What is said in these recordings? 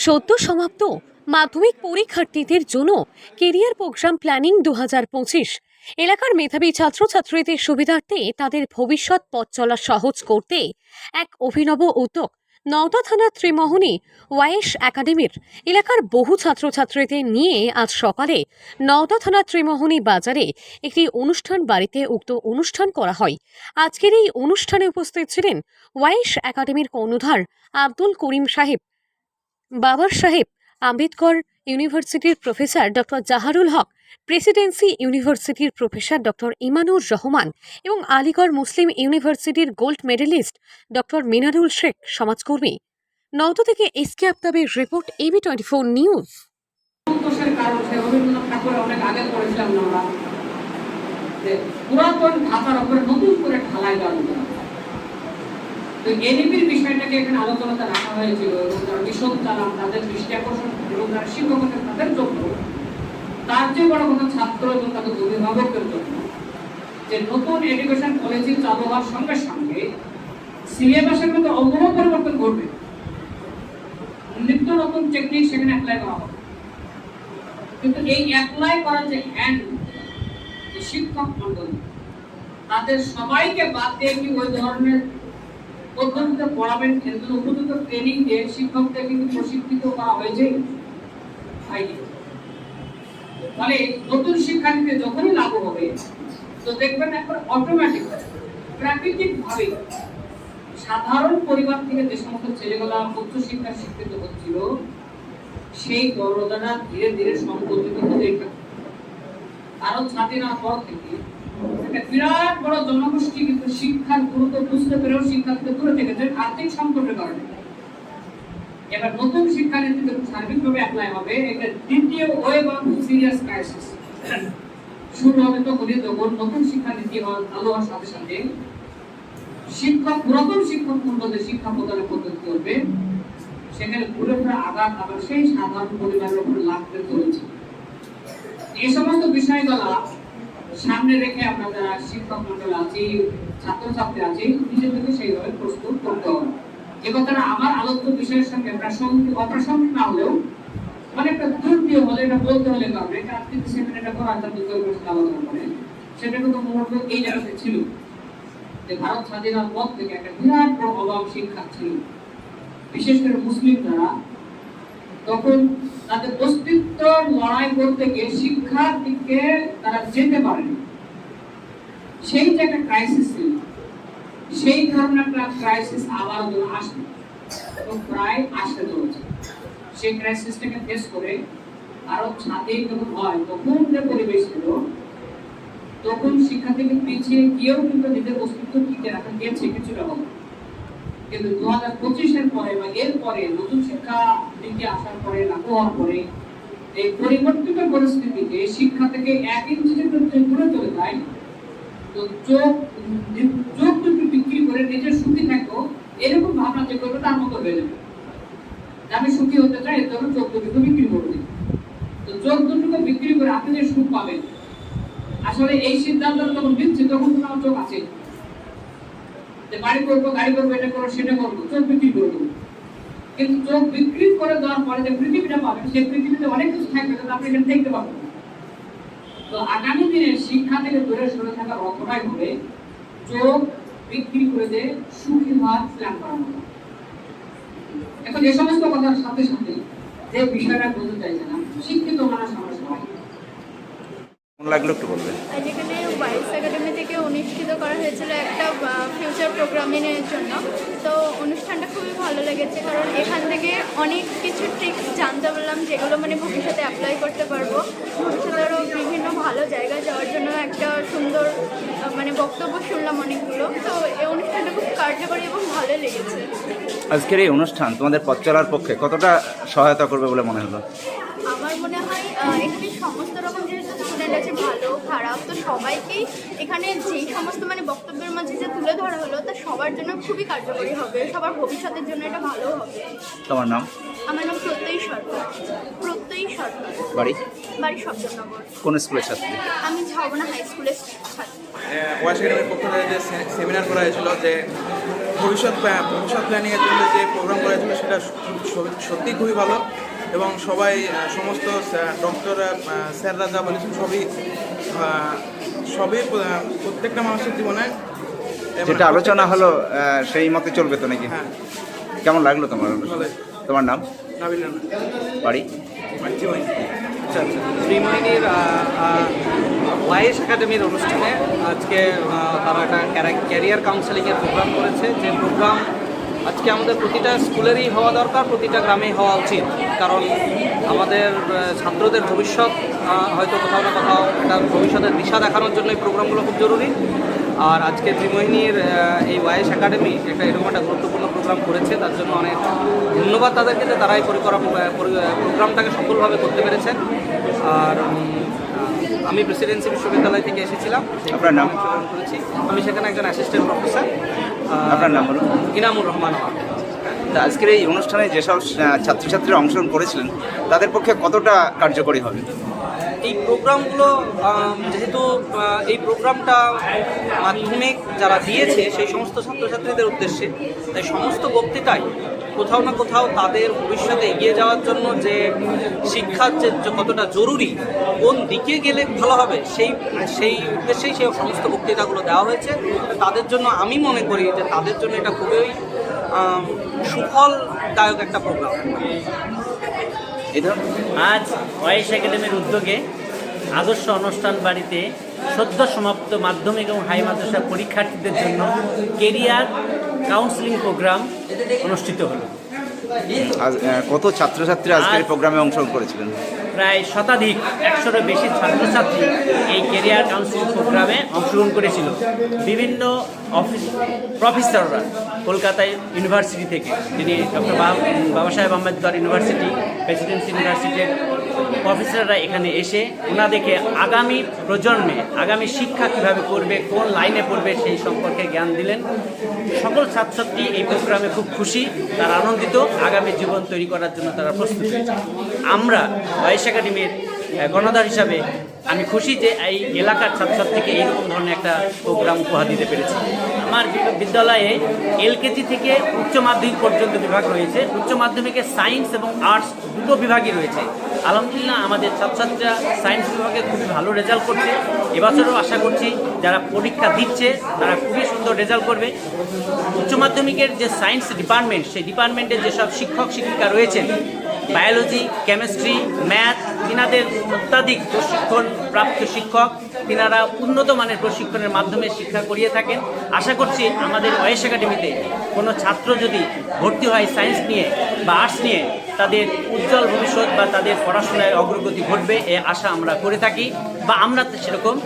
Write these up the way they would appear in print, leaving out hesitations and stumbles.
সদ্য সমাপ্ত মাধ্যমিক পরীক্ষার্থীদের জন্য কেরিয়ার প্রোগ্রাম প্ল্যানিং 2025 এলাকার মেধাবী ছাত্রছাত্রীদের সুবিধার্থে তাদের ভবিষ্যৎ পথ চলা সহজ করতে এক অভিনব উদ্যোগ নওদা থানার ত্রিমোহনী ওয়াইশ একাডেমির এলাকার বহু ছাত্রছাত্রীদের নিয়ে আজ সকালে নওদা থানার ত্রিমোহনী বাজারে একটি অনুষ্ঠান বাড়িতে উক্ত অনুষ্ঠান করা হয়। আজকের এই অনুষ্ঠানে উপস্থিত ছিলেন ওয়াইশ একাডেমির কর্ণধার আব্দুল করিম সাহেব, বাবার সাহেব আম্বেদকর ইউনিভার্সিটির professor doctor Jaharul Haque, Presidency ইউনিভার্সিটির প্রফেসর ডক্টর ইমানুর রহমান এবং আলিগড় মুসলিম ইউনিভার্সিটির gold medalist doctor Minarul Sheikh সমাজকর্মী। নওদা থেকে এসকে আফতাবের রিপোর্ট, AB24 নিউজ। পুরাতন ঢাকার উপরে নতুন করে ঢালাই দেওয়া তো এনইপির বিষয়টাকে এখানে আলোচনাতে রাখা হয়েছিল এবং যারা মিশন চালান তাদের দৃষ্টি আকর্ষণ এবং যারা শিক্ষকদের তাদের জন্য তার যে বড় কথা ছাত্র এবং তাদের অভিভাবকের জন্য যে নতুন এডুকেশন পলিসি চালু হওয়ার সঙ্গে সঙ্গে সিলেবাসের মধ্যে অমূল্য পরিবর্তন ঘটবে। নিত্য নতুন টেকনিক সেখানে অ্যাপ্লাই করা হবে, কিন্তু এই অ্যাপ্লাই করার যে হ্যান্ড শিক্ষক মন্ডল তাদের সবাইকে বাদ দিয়ে কি ওই ধরনের পদ্ধতিতে পড়াবেন কিন্তু উপযুক্ত ট্রেনিং দিয়ে শিক্ষকদের কিন্তু প্রশিক্ষিত করা হয়েছে। ফলে নতুন শিক্ষানীতি যখনই লাগু হবে তো দেখবেন একবার অটোমেটিক প্রাকৃতিক ভাবে সাধারণ পরিবার থেকে যে সমস্ত ছেলেগুলা উচ্চশিক্ষা শিক্ষিত হচ্ছিল সেই বড়দারা ধীরে ধীরে সংকুচিত হতে থাকে। কারণ স্বাধীনতার পর থেকে একটা বিরাট বড় জনগোষ্ঠী কিন্তু শিক্ষার গুরুত্ব বুঝতে পেরেও শিক্ষা থেকে দূরে থেকেছে আর্থিক সংকটের কারণে। এবার নতুন শিক্ষানীতি সার্বিকভাবে অ্যাপ্লাই হবে, এটা দ্বিতীয় ওয়েভ অফ সিরিয়াস ক্রাইসিস শুরু হবে তখনই যখন নতুন শিক্ষানীতি চালু হওয়ার সাথে সাথে শিক্ষক পুরাতন শিক্ষক মন্ডলের শিক্ষা প্রদানের পদ্ধতি হবে, সেখানে ঘুরে ফিরে আঘাত আবার সেই সাধারণ পরিবারের উপর লাগতে চলেছে। এই সমস্ত বিষয়গুলা সামনে রেখে আমরা যারা শিক্ষক মন্ডল আছি, ছাত্রছাত্রী আছি, নিজেদেরকে সেইভাবে প্রস্তুত করতে হবে। এ কথাটা আমার আলোচ্য বিষয়ের সঙ্গে অপ্রাসঙ্গিক না হলেও অনেকটা দুর্বৃহ হলে এটা বলতে হলে কারণে আজকে সেমিনারটা করা আলোচনা করে সেটা কিন্তু মূলত এই জায়গাতে ছিল যে ভারত স্বাধীনতার পর থেকে একটা বিরাট বড় অভাব শিক্ষা ছিল, বিশেষ করে মুসলিম যারা তখন তাদের অস্তিত্ব লড়াই করতে গিয়ে শিক্ষার দিকে তারা যেতে পারেনি। সেই যে একটা ক্রাইসিস ছিল, সেই ধরনের একটা ক্রাইসিস আবার আসবে এবং প্রায় আসতে চলেছে। সেই ক্রাইসিসটাকে ফেস করে আরো স্বাধীন যখন হয় তখন যে পরিবেশ ছিল তখন শিক্ষা থেকে পিছিয়ে গিয়েও কিন্তু নিজের অস্তিত্ব টিকে রাখা গিয়েছে কিছুটা হবে। কিন্তু 2025-এর পরে বা এর পরে নতুন শিক্ষা নীতি আসার পরে লাগু হওয়ার পরে এই পরিবর্তিত পরিস্থিতিতে শিক্ষা থেকে 1 ইঞ্চি যদি দূরে চলে যায় তো চোখ দুটো বিক্রি করে নিজের সুখী থাকো এরকম ভাবনা যে করবে তার মতো হয়ে যাবে। আমি সুখী হতে চাই এর জন্য চোখ দুটো বিক্রি করে দিই, তো চোখ দুটো বিক্রি করে আপনি যে সুখ পাবেন আসলে এই সিদ্ধান্ত যখন নিচ্ছি তখন তো আমার চোখ আছে যে বাড়ি করবো গাড়ি করবো এটা করবো সেটা করবো, চোখ বিক্রি করে দেবো। কিন্তু চোখ বিক্রি করে দেওয়ার পরে যে পৃথিবীটা পাবেন সেই পৃথিবীতে অনেক কিছু থাকবে কিন্তু আপনি এখানে দেখতে পাবেন। তো আগামী দিনে শিক্ষা থেকে দূরে সরে থাকার অর্থটাই হবে চোখ বিক্রি করে দিয়ে সুখী হওয়ার প্ল্যান করানো। এখন এই সমস্ত কথার সাথে সাথে যে বিষয়টা বলতে চাইছিলাম, শিক্ষিত মানুষ আমরা সবাই লাগলো একটু বলবেন। এখানে ওয়াইস একাডেমি থেকে অনুষ্ঠিত করা হয়েছিল একটা ফিউচার প্রোগ্রামিংয়ের জন্য। তো অনুষ্ঠানটা খুবই ভালো লেগেছে, কারণ এখান থেকে অনেক কিছু ট্রিক্স জানতে পারলাম যেগুলো মানে ভবিষ্যতে অ্যাপ্লাই করতে পারবো। ভবিষ্যতে আরও বিভিন্ন ভালো জায়গায় যাওয়ার জন্য একটা সুন্দর মানে বক্তব্য শুনলাম অনেকগুলো। তো এই অনুষ্ঠানটা খুব কার্যকরী এবং ভালো লেগেছে। আজকের এই অনুষ্ঠান তোমাদের পথ চলার পক্ষে কতটা সহায়তা করবে বলে মনে হলো? আমার মনে হয় এখানে সমস্ত রকম যেহেতু স্টুডেন্ট আছে, ভালো খারাপ, তো সবাইকেই এখানে যেই সমস্ত মানে বক্তব্যের মাঝে যে তুলে ধরা হলো তা সবার জন্য খুবই কার্যকরী হবে, সবার ভবিষ্যতের জন্য এটা ভালো হবে। তোমার নাম? আমার নাম প্রত্যয়ী সরকার। প্রত্যয়ী সরকার। বাড়ি? বাড়ি শব্দনগর। কোন স্কুলের ছাত্রী? আমি ঝাবনা হাই স্কুলের ছাত্রী। ওয়াইশ একাডেমির পক্ষ থেকে যে সেমিনার করা হয়েছিল যে ভবিষ্যৎ প্ল্যানিংয়ের জন্য যে প্রোগ্রাম করা হয়েছিল সেটা সত্যিই খুবই ভালো এবং সবাই সমস্ত ডক্টর স্যাররা যা বলেছেন সবই প্রত্যেকটা মানুষের জীবনে যেটা আলোচনা হলো সেই মতে চলবে তো নাকি? হ্যাঁ, কেমন লাগলো তোমার? ভালোই। তোমার নাম? নাবিল রানা, বাড়ি? জীবনী। আচ্ছা আচ্ছা শ্রীমোহিনীর ওয়াইএস একাডেমির অনুষ্ঠানে আজকে তারা একটা ক্যারিয়ার কাউন্সেলিংয়ের প্রোগ্রাম করেছে, যে প্রোগ্রাম আজকে আমাদের প্রতিটা স্কুলেরই হওয়া দরকার, প্রতিটা গ্রামেই হওয়া উচিত। কারণ আমাদের ছাত্রদের ভবিষ্যৎ হয়তো কোথাও না কোথাও একটা ভবিষ্যতের দিশা দেখানোর জন্য এই প্রোগ্রামগুলো খুব জরুরি। আর আজকে ত্রিমোহিনীর এই ওয়াইএস একাডেমি একটা এরকম একটা গুরুত্বপূর্ণ প্রোগ্রাম করেছে, তার জন্য অনেক ধন্যবাদ তাদেরকে যে তারা এই প্রোগ্রামটাকে সফলভাবে করতে পেরেছেন। আর আমি প্রেসিডেন্সি বিশ্ববিদ্যালয় থেকে এসেছিলাম, আপনার নাম? করেছি আমি সেখানে একজন অ্যাসিস্ট্যান্ট প্রফেসর। আপনার নাম বলুন? ইনামুর রহমান। তা আজকের এই অনুষ্ঠানে যেসব ছাত্রছাত্রীরা অংশগ্রহণ করেছিলেন তাদের পক্ষে কতটা কার্যকরী হবে? এই প্রোগ্রামগুলো যেহেতু এই প্রোগ্রামটা মাধ্যমিক যারা দিয়েছে সেই সমস্ত ছাত্রছাত্রীদের উদ্দেশ্যে, তাই সমস্ত বক্তৃতাই কোথাও না কোথাও তাদের ভবিষ্যতে এগিয়ে যাওয়ার জন্য যে শিক্ষার যে কতটা জরুরি, কোন দিকে গেলে ভালো হবে, সেই উদ্দেশ্যেই সেই সমস্ত বক্তৃতাগুলো দেওয়া হয়েছে। তাদের জন্য আমি মনে করি যে তাদের জন্য এটা খুবই সুফলদায়ক একটা প্রোগ্রাম। আজ ওয়াইএস একাডেমির উদ্যোগে আদর্শ অনুষ্ঠান বাড়িতে সদ্য সমাপ্ত মাধ্যমিক এবং হাই মাদ্রাসা পরীক্ষার্থীদের জন্য কেরিয়ার কাউন্সেলিং প্রোগ্রাম অনুষ্ঠিত হলো। কত ছাত্রছাত্রী আজকের এই প্রোগ্রামে অংশগ্রহণ করেছিলেন? প্রায় শতাধিক 100-এরও বেশি ছাত্রছাত্রী এই কেরিয়ার কাউন্সেলিং প্রোগ্রামে অংশগ্রহণ করেছিল। বিভিন্ন প্রফেসররা কলকাতা ইউনিভার্সিটি থেকে, যিনি ডক্টর বাবা সাহেব আম্বেদকর ইউনিভার্সিটি, প্রেসিডেন্সি ইউনিভার্সিটির প্রফেসররা এখানে এসে ওনাদেরকে আগামী প্রজন্মে আগামী শিক্ষা কীভাবে করবে, কোন লাইনে পড়বে সেই সম্পর্কে জ্ঞান দিলেন। সকল ছাত্রছাত্রী এই প্রোগ্রামে খুব খুশি, তারা আনন্দিত, আগামী জীবন তৈরি করার জন্য তারা প্রস্তুত। আমরা ওয়াইএস একাডেমির গণদার হিসাবে আমি খুশি যে এই এলাকার ছাত্রছাত্রীকে এইরকম ধরনের একটা প্রোগ্রাম উপহার দিতে পেরেছি। আমার বিদ্যালয়ে এলকেজি থেকে উচ্চ মাধ্যমিক পর্যন্ত বিভাগ রয়েছে। উচ্চ মাধ্যমিকে সায়েন্স এবং আর্টস দুটো বিভাগই রয়েছে। আলহামদুলিল্লাহ আমাদের ছাত্রছাত্রীরা সায়েন্স বিভাগে খুবই ভালো রেজাল্ট করছে। এবছরও আশা করছি যারা পরীক্ষা দিচ্ছে তারা খুবই সুন্দর রেজাল্ট করবে। উচ্চ মাধ্যমিকের যে সায়েন্স ডিপার্টমেন্ট, সেই ডিপার্টমেন্টের যেসব শিক্ষক শিক্ষিকা রয়েছেন, বায়োলজি, কেমিস্ট্রি, ম্যাথ, তিনাদের অত্যাধিক প্রশিক্ষণ প্রাপ্ত শিক্ষক, তিনারা উন্নত মানের প্রশিক্ষণের মাধ্যমে শিক্ষা করিয়ে থাকেন। আশা করছি আমাদের ওয়াইএস একাডেমিতে কোনো ছাত্র যদি ভর্তি হয় সায়েন্স নিয়ে বা আর্টস নিয়ে, তাদের উজ্জ্বল ভবিষ্যৎ বা তাদের পড়াশোনায় অগ্রগতি ঘটবে এ আশা আমরা করে থাকি, বা আমরা সেরকম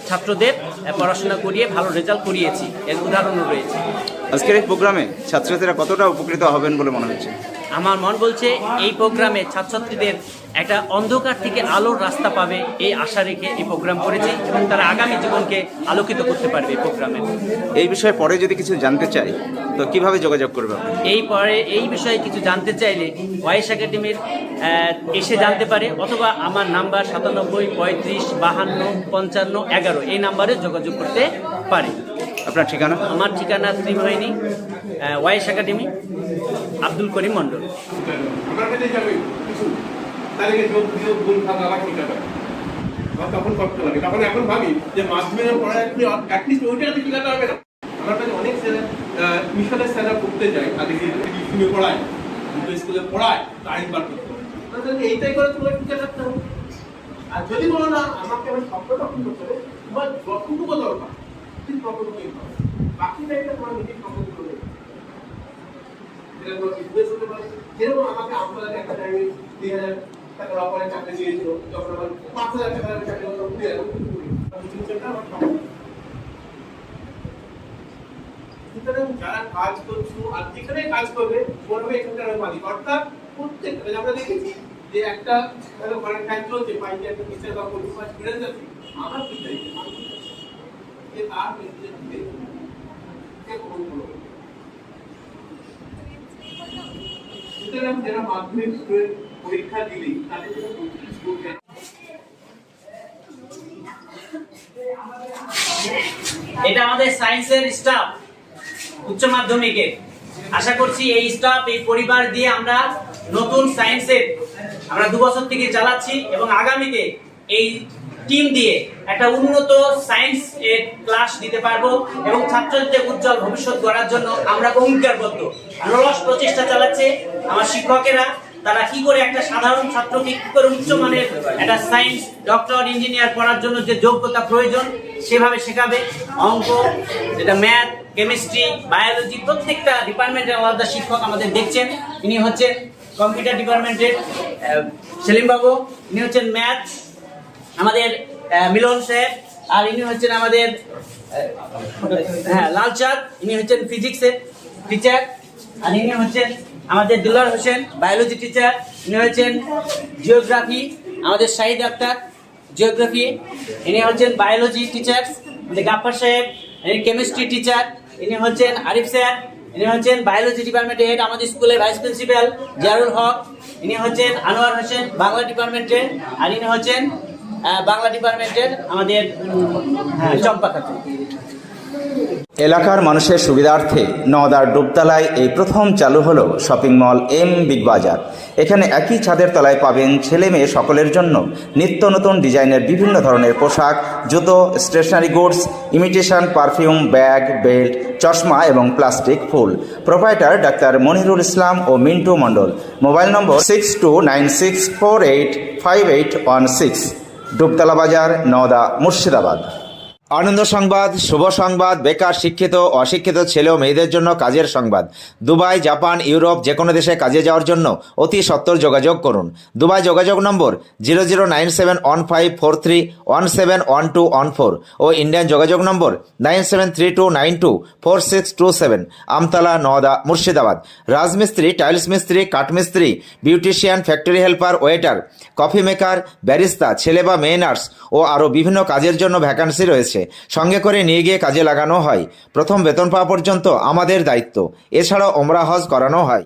ছাত্রদের পড়াশোনা করিয়ে ভালো রেজাল্ট করিয়েছি, এর উদাহরণও রয়েছে। আজকের এই প্রোগ্রামে ছাত্রছাত্রীরা কতটা উপকৃত হবেন বলে মনে হচ্ছে? আমার মন বলছে এই প্রোগ্রামে ছাত্রছাত্রীদের একটা অন্ধকার থেকে আলোর রাস্তা পাবে এই আশা রেখে এই প্রোগ্রাম করেছি, এবং তারা আগামী জীবনকে আলোকিত করতে পারবে এই প্রোগ্রামে। এই বিষয়ে পরে যদি কিছু জানতে চাই তো কিভাবে যোগাযোগ করবে? এই বিষয়ে কিছু জানতে চাইলে ওয়াইএস একাডেমির এসে জানতে পারে, অথবা আমার নাম্বার 97 35 52 55 11 এই নাম্বারে যোগাযোগ করতে পারে। আপনার ঠিকানা? আমার ঠিকানা ত্রিমোহিনী, ওয়াইএস একাডেমি, আব্দুল করিম মন্ডল। তখন করতে লাগে, তখন এখন ভাবি যে মাধ্যমিকের পড়ায় অ্যাটলিস্ট ওইটা শেখাতে হবে না। আমার কাছে অনেক মিশনের স্যাররা পড়তে যায়, তাদেরকে স্কুলে পড়ায়, দুটো স্কুলে পড়ায়, টাইম বার করতে হবে। এইটাই করে তোমার টিচার থাকতে হবে। আর যদি বলো না আমাকে আমার শব্দ রক্ষণ করতে হবে, তোমার যতটুকু দরকার ঠিক ততটুকুই হবে, বাকি টাইমটা তোমার নিজের সম্পদ করবে। যেরকম আমাকে আমতলাতে একটা টাইমে 3000 টাকার অপারে চাকরি দিয়েছিল, যখন আমার 5000 টাকার চাকরি হলো 20,000 সুতরাং যারা কাজ করছো আর যেখানে কাজ করবে বলবে এখানকার মালিক, অর্থাৎ প্রত্যেক আমরা দেখেছি যে একটা মানে কাজ চলছে, পাইতে একটা টিচার বা কোনো কাজ ফিরে যাচ্ছে, আমার কি চাইছে যে তার নেতৃত্বে সুতরাং যারা মাধ্যমিক পরীক্ষা দিলেই তাদের জন্য এটা আমাদের সায়েন্সের স্টাফ, উচ্চ মাধ্যমিকে। আশা করছি এই স্টাফ, এই পরিবার দিয়ে আমরা নতুন সায়েন্সের আমরা 2 বছর থেকে চালাচ্ছি এবং আগামীতে এই টিম দিয়ে একটা উন্নত সায়েন্স এর ক্লাস দিতে পারবো এবং ছাত্রদের উজ্জ্বল ভবিষ্যৎ গড়ার জন্য আমরা অঙ্গীকারবদ্ধ। অলস প্রচেষ্টা চালাচ্ছে আমার শিক্ষকেরা, তারা কি করে একটা সাধারণ ছাত্রকে কি করে উচ্চমানের একটা সায়েন্স, ডক্টর, ইঞ্জিনিয়ার পড়ার জন্য যে যোগ্যতা প্রয়োজন সেভাবে শেখাবে। অঙ্ক, যেটা ম্যাথ, কেমিস্ট্রি, বায়োলজি, প্রত্যেকটা ডিপার্টমেন্টের আলাদা শিক্ষক আমাদের দেখছেন। ইনি হচ্ছেন কম্পিউটার ডিপার্টমেন্টের সেলিম বাবু, ইনি হচ্ছেন ম্যাথ আমাদের মিলন সাহেব, আর ইনি হচ্ছেন আমাদের লালচাঁদ, ইনি হচ্ছেন ফিজিক্সের টিচার, আর ইনি হচ্ছেন আমাদের দুলার হোসেন বায়োলজি টিচার, ইনি হচ্ছেন জিওগ্রাফি আমাদের শাহিদ আক্তার জিওগ্রাফি, ইনি হচ্ছেন বায়োলজি টিচার গাফফার সাহেব, ইনি কেমিস্ট্রি টিচার, ইনি হচ্ছেন আরিফ স্যার, ইনি হচ্ছেন বায়োলজি ডিপার্টমেন্টের হেড আমাদের স্কুলের ভাইস প্রিন্সিপাল জিয়ারুল হক, ইনি হচ্ছেন আনোয়ার হোসেন বাংলা ডিপার্টমেন্টের, আর ইনি হচ্ছেন বাংলা ডিপার্টমেন্টের আমাদের চম্পা খাতুন। এলাকার মানুষের সুবিধার্থে নওদার ডুবতলায় এই প্রথম চালু হলো শপিং মল এম বিগ বাজার। এখানে একই ছাদের তলায় পাবেন ছেলে মেয়ে সকলের জন্য নিত্য নতুন ডিজাইনের বিভিন্ন ধরনের পোশাক, জুতো, stationery goods, imitation perfume, bag, belt, চশমা এবং প্লাস্টিক ফুল। প্রোপাইটার ডাক্তার মনিরুল ইসলাম ও মিন্টু মণ্ডল। Mobile number 6296485816। ডুবতলা বাজার, নওদা, মুর্শিদাবাদ। আনন্দ সংবাদ, শুভ সংবাদ, বেকার, শিক্ষিত, অশিক্ষিত ছেলে ও মেয়েদের জন্য কাজের সংবাদ। দুবাই, জাপান, ইউরোপ যে কোনো দেশে কাজে যাওয়ার জন্য অতি সত্বর যোগাযোগ করুন। দুবাই যোগাযোগ নম্বর 00971543171214 ও ইন্ডিয়ান যোগাযোগ নম্বর 9732924627। আমতলা, নওদা, মুর্শিদাবাদ। রাজমিস্ত্রি, টাইলস মিস্ত্রি, কাঠমিস্ত্রি, beautician, factory helper, waiter, coffee maker, barista, ছেলে বা মেয়ে নার্স ও আরও বিভিন্ন কাজের জন্য ভ্যাকান্সি রয়েছে। সঙ্গে করে নিয়ে গিয়ে কাজে লাগানো হয়। প্রথম বেতন পাওয়া পর্যন্ত আমাদের দায়িত্ব। এছাড়াও ওমরা হজ করানো হয়।